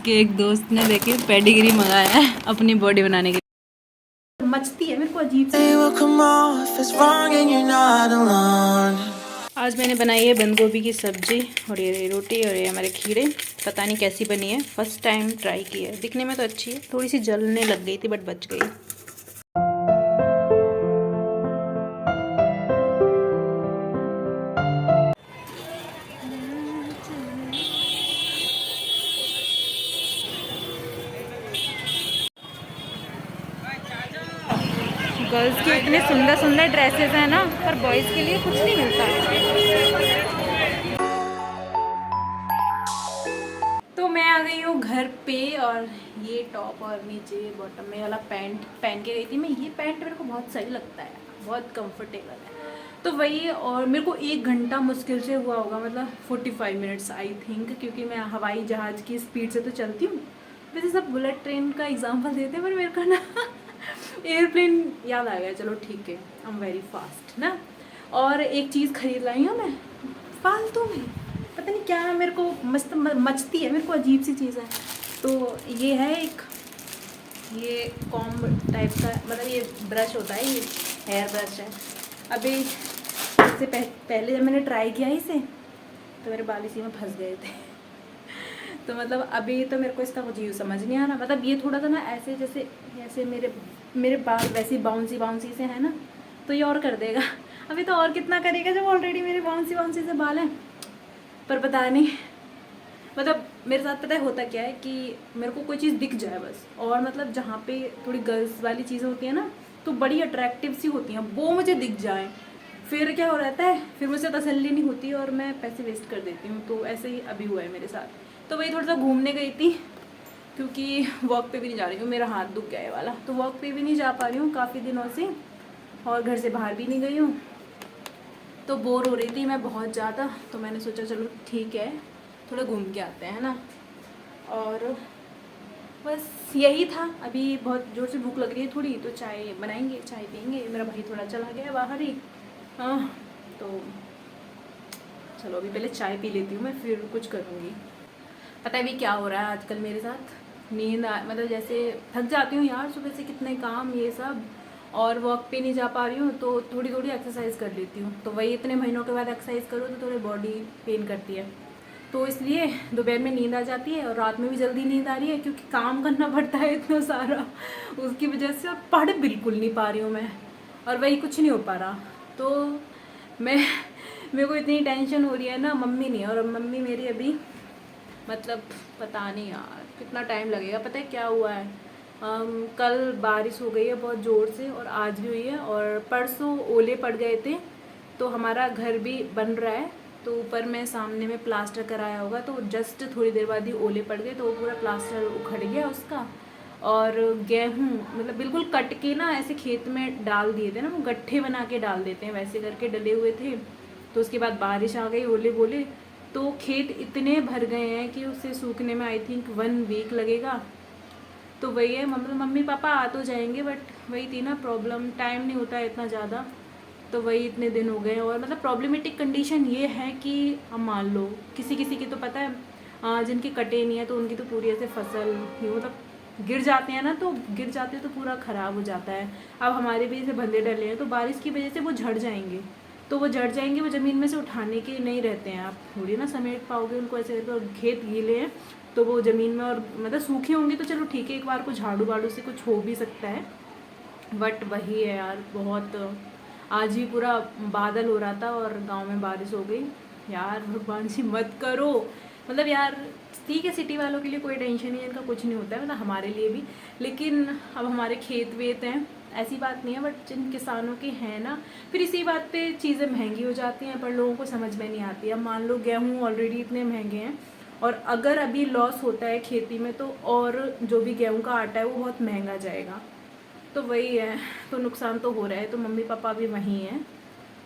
उसके एक दोस्त ने देखिए पेडिग्री मंगाया है अपनी बॉडी बनाने के लिए। मचती है मेरे को अजीब से। आज मैंने बनाई है बंद गोभी की सब्जी और ये रोटी और ये हमारे खीरे। पता नहीं कैसी बनी है, फर्स्ट टाइम ट्राई की है। दिखने में तो अच्छी है, थोड़ी सी जलने लग गई थी बट बच गई। गर्ल्स के इतने सुंदर सुंदर ड्रेसेस हैं ना, पर बॉयज़ के लिए कुछ नहीं मिलता। तो मैं आ गई हूँ घर पे और ये टॉप और नीचे बॉटम में वाला पैंट पहन के गई थी मैं। ये पैंट मेरे को बहुत सही लगता है, बहुत कंफर्टेबल है। तो वही, और मेरे को 1 घंटा मुश्किल से हुआ होगा, मतलब 45 मिनट्स आई थिंक, क्योंकि मैं हवाई जहाज़ की स्पीड से तो चलती हूँ। वैसे सब बुलेट ट्रेन का एग्जाम्पल देते हैं, पर मेरे को ना एयरप्लेन याद आ गया। चलो ठीक है, आई एम वेरी फास्ट ना। और एक चीज़ खरीद लाई हूँ मैं फालतू में, पता नहीं क्या मेरे को मस्त मचती है, मेरे को अजीब सी चीज़ है। तो ये है एक, ये कॉम्ब टाइप का, मतलब ये ब्रश होता है, ये हेयर ब्रश है। अभी इससे पहले जब मैंने ट्राई किया इसे तो मेरे बाल इसी में फंस गए थे। तो मतलब अभी तो मेरे को इसका कुछ यूज़ समझ नहीं आ रहा। मतलब ये थोड़ा सा ना ऐसे जैसे ऐसे मेरे बाल वैसे बाउंसी से है ना, तो ये और कर देगा। अभी तो और कितना करेगा जब ऑलरेडी मेरे बाउंसी से बाल हैं। पर पता नहीं, मतलब मेरे साथ पता है होता क्या है कि मेरे को कोई चीज़ दिख जाए बस, और मतलब जहाँ पे थोड़ी गर्ल्स वाली चीज़ें होती हैं ना, तो बड़ी अट्रैक्टिव सी होती हैं, वो मुझे दिख जाए, फिर क्या हो रहता है, फिर मुझसे तसल्ली नहीं होती और मैं पैसे वेस्ट कर देती हूँ। तो ऐसे ही अभी हुआ है मेरे साथ। तो वही थोड़ा सा घूमने गई थी, क्योंकि वॉक पे भी नहीं जा रही हूँ, मेरा हाथ दुख गया है वाला, तो वॉक पे भी नहीं जा पा रही हूँ काफ़ी दिनों से, और घर से बाहर भी नहीं गई हूँ। तो बोर हो रही थी मैं बहुत ज़्यादा, तो मैंने सोचा चलो ठीक है थोड़ा घूम के आते हैं ना। और बस यही था। अभी बहुत ज़ोर से भूख लग रही है थोड़ी, तो चाय बनाएंगे, चाय पियेंगे। मेरा भाई थोड़ा चला गया बाहर ही। हाँ, तो चलो अभी पहले चाय पी लेती हूँ मैं, फिर कुछ करूँगी। पता है अभी क्या हो रहा है आजकल मेरे साथ, मतलब जैसे थक जाती हूँ यार सुबह से, कितने काम ये सब, और वॉक पे नहीं जा पा रही हूँ, तो थोड़ी थोड़ी एक्सरसाइज कर लेती हूँ। तो वही इतने महीनों के बाद एक्सरसाइज करो तो थोड़ी बॉडी पेन करती है, तो इसलिए दोपहर में नींद आ जाती है और रात में भी जल्दी नींद आ रही है, क्योंकि काम करना पड़ता है इतना सारा, उसकी वजह से। और पढ़ बिल्कुल नहीं पा रही हूँ मैं, और वही कुछ नहीं हो पा रहा। तो मेरे को इतनी टेंशन हो रही है ना, मम्मी नहीं, और मम्मी मेरी अभी मतलब पता नहीं यार कितना टाइम लगेगा। पता है क्या हुआ है, कल बारिश हो गई है बहुत ज़ोर से, और आज भी हुई है, और परसों ओले पड़ गए थे। तो हमारा घर भी बन रहा है, तो ऊपर में सामने में प्लास्टर कराया होगा, तो जस्ट थोड़ी देर बाद ही ओले पड़ गए, तो वो पूरा प्लास्टर उखड़ गया उसका। और गेहूँ मतलब बिल्कुल कट के ना ऐसे खेत में डाल दिए थे ना, वो गट्ठे बना के डाल देते हैं, वैसे करके डले हुए थे। तो उसके बाद बारिश आ गई, ओले बोले, तो खेत इतने भर गए हैं कि उसे सूखने में आई थिंक 1 वीक लगेगा। तो वही है, मम्मी पापा आ तो जाएंगे, बट वही थी ना प्रॉब्लम, टाइम नहीं होता है इतना ज़्यादा। तो वही इतने दिन हो गए, और मतलब प्रॉब्लमेटिक कंडीशन ये है कि अब मान लो किसी किसी की तो पता है जिनके कटे नहीं है, तो उनकी तो पूरी ऐसे फसल मतलब गिर जाते हैं ना, तो गिर जाते हैं तो पूरा ख़राब हो जाता है। अब हमारे भी ऐसे बंदे डले हैं, तो बारिश की वजह से वो झड़ जाएंगे, तो वो झड़ जाएंगे, वो ज़मीन में से उठाने के नहीं रहते हैं, आप थोड़ी ना समेट पाओगे उनको ऐसे करके। और खेत गीले हैं तो वो ज़मीन में, और मतलब सूखे होंगे तो चलो ठीक है, एक बार को झाड़ू वाड़ू से कुछ हो भी सकता है, बट वही है यार बहुत। आज भी पूरा बादल हो रहा था और गांव में बारिश हो गई। यार भगवान जी मत करो, मतलब यार ठीक है सिटी वालों के लिए कोई टेंशन नहीं है, इनका कुछ नहीं होता है, मतलब हमारे लिए भी। लेकिन अब हमारे खेत वेत हैं, ऐसी बात नहीं है, बट जिन किसानों के हैं ना, फिर इसी बात पे चीज़ें महंगी हो जाती हैं, पर लोगों को समझ में नहीं आती। अब मान लो गेहूँ ऑलरेडी इतने महंगे हैं, और अगर अभी लॉस होता है खेती में, तो और जो भी गेहूँ का आटा है वो बहुत महंगा जाएगा। तो वही है, तो नुकसान तो हो रहा है। तो मम्मी पापा भी वहीं हैं,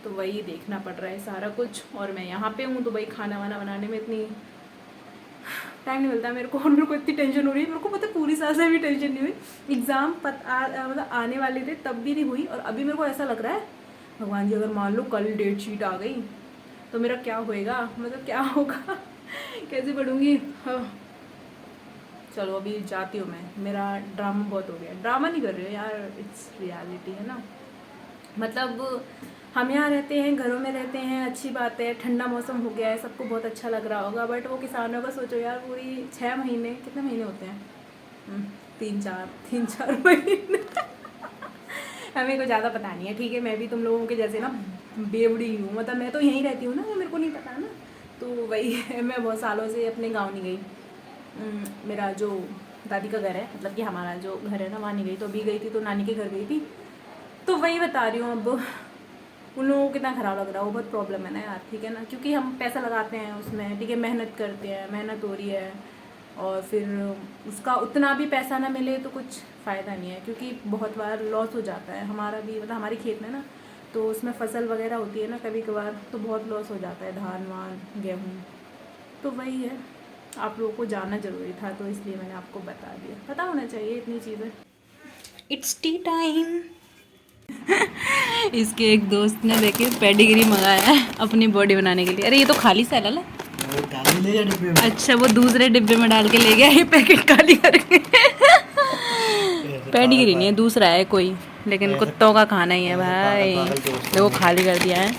तो वही देखना पड़ रहा है सारा कुछ, और मैं यहाँ पे हूँ, तो भाई खाना वाना बनाने में इतनी टाइम नहीं मिलता मेरे को, और मेरे को इतनी टेंशन हो रही है। मेरे को पता है पूरी साल से भी टेंशन नहीं हुई, एग्ज़ाम मतलब आने वाले थे तब भी नहीं हुई, और अभी मेरे को ऐसा लग रहा है भगवान जी अगर मान लो कल डेट शीट आ गई तो मेरा क्या होएगा, मतलब क्या होगा कैसे पढ़ूँगी। हाँ, चलो अभी जाती हूँ मैं, मेरा ड्रामा बहुत हो गया। ड्रामा नहीं कर रही हूँ यार, इट्स रियलिटी है ना। मतलब हम यहाँ रहते हैं, घरों में रहते हैं, अच्छी बात है, ठंडा मौसम हो गया है, सबको बहुत अच्छा लग रहा होगा, बट वो किसानों का सोचो यार, पूरी 6 महीने, कितने महीने होते हैं, 3-4 महीने हमें को ज़्यादा पता नहीं है, ठीक है। मैं भी तुम लोगों के जैसे ना बेवड़ी हूँ, मतलब मैं तो यहीं रहती हूँ ना, मेरे को नहीं पता ना। तो वही है, मैं बहुत सालों से अपने गाँव नहीं गई। मेरा जो दादी का घर है, मतलब कि हमारा जो घर है ना, वहाँ नहीं गई। तो अभी गई थी तो नानी के घर गई थी, तो वही बता रही हूँ। अब उन लोगों को कितना ख़राब लग रहा है, वो बहुत प्रॉब्लम है ना यार, ठीक है ना, क्योंकि हम पैसा लगाते हैं उसमें, ठीक है, मेहनत करते हैं, मेहनत हो रही है, और फिर उसका उतना भी पैसा ना मिले तो कुछ फ़ायदा नहीं है, क्योंकि बहुत बार लॉस हो जाता है हमारा भी, मतलब हमारी खेत में ना, तो उसमें फसल वगैरह होती है ना कभी कभार, तो बहुत लॉस हो जाता है, धान वान गेहूँ। तो वही है, आप लोगों को जानना ज़रूरी था, तो इसलिए मैंने आपको बता दिया, पता होना चाहिए इतनी चीज़ें। It's T time. इसके एक दोस्त ने देखिए पेडिग्री मंगाया है अपनी बॉडी बनाने के लिए। अरे ये तो खाली सा है लाला। अच्छा, वो दूसरे डिब्बे में डाल के ले गया ये पैकेट खाली करके। पेडिग्री नहीं है, दूसरा है कोई, लेकिन कुत्तों का खाना ही है भाई। देखो खाली कर दिया है।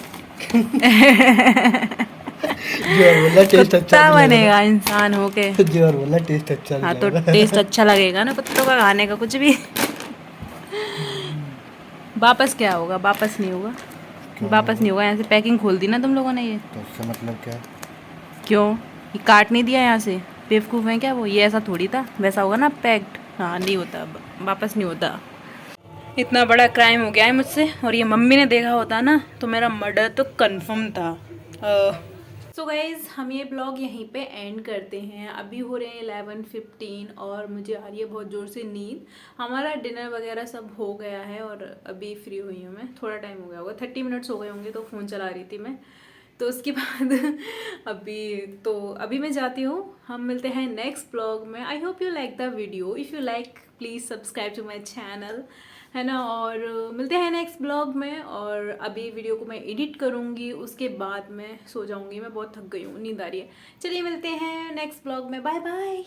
कुत्ता बनेगा इंसान होके। टेस्ट अच्छा हाँ तो टेस्ट अच्छा लगेगा ना कुत्तों का खाने का कुछ भी। वापस क्या होगा? वापस नहीं होगा, वापस नहीं होगा। यहाँ से पैकिंग खोल दी ना तुम लोगों ने ये। तो उसका मतलब क्या? क्यों? ये काट नहीं दिया यहाँ से? बेवकूफ़ है क्या वो? ये ऐसा थोड़ी था, वैसा होगा ना पैक्ड। हाँ नहीं होता, अब वापस नहीं होता। इतना बड़ा क्राइम हो गया है मुझसे, और ये मम्मी ने देखा होता ना तो मेरा मर्डर तो कंफर्म था। सो गाइज़, हम ये ब्लॉग यहीं पे एंड करते हैं। अभी हो रहे हैं 11:15 और मुझे आ रही है बहुत ज़ोर से नींद। हमारा डिनर वगैरह सब हो गया है और अभी फ्री हुई हूँ मैं। थोड़ा टाइम हो गया होगा, 30 मिनट्स हो गए होंगे, तो फ़ोन चला रही थी मैं। तो उसके बाद अभी मैं जाती हूँ। हम मिलते हैं नेक्स्ट ब्लॉग में। I hope you like the video. If you like please subscribe to my channel, है ना। और मिलते हैं नेक्स्ट ब्लॉग में। और अभी वीडियो को मैं एडिट करूँगी, उसके बाद मैं सो जाऊँगी। मैं बहुत थक गई हूँ, नींद आ रही है। चलिए मिलते हैं नेक्स्ट ब्लॉग में, बाय बाय।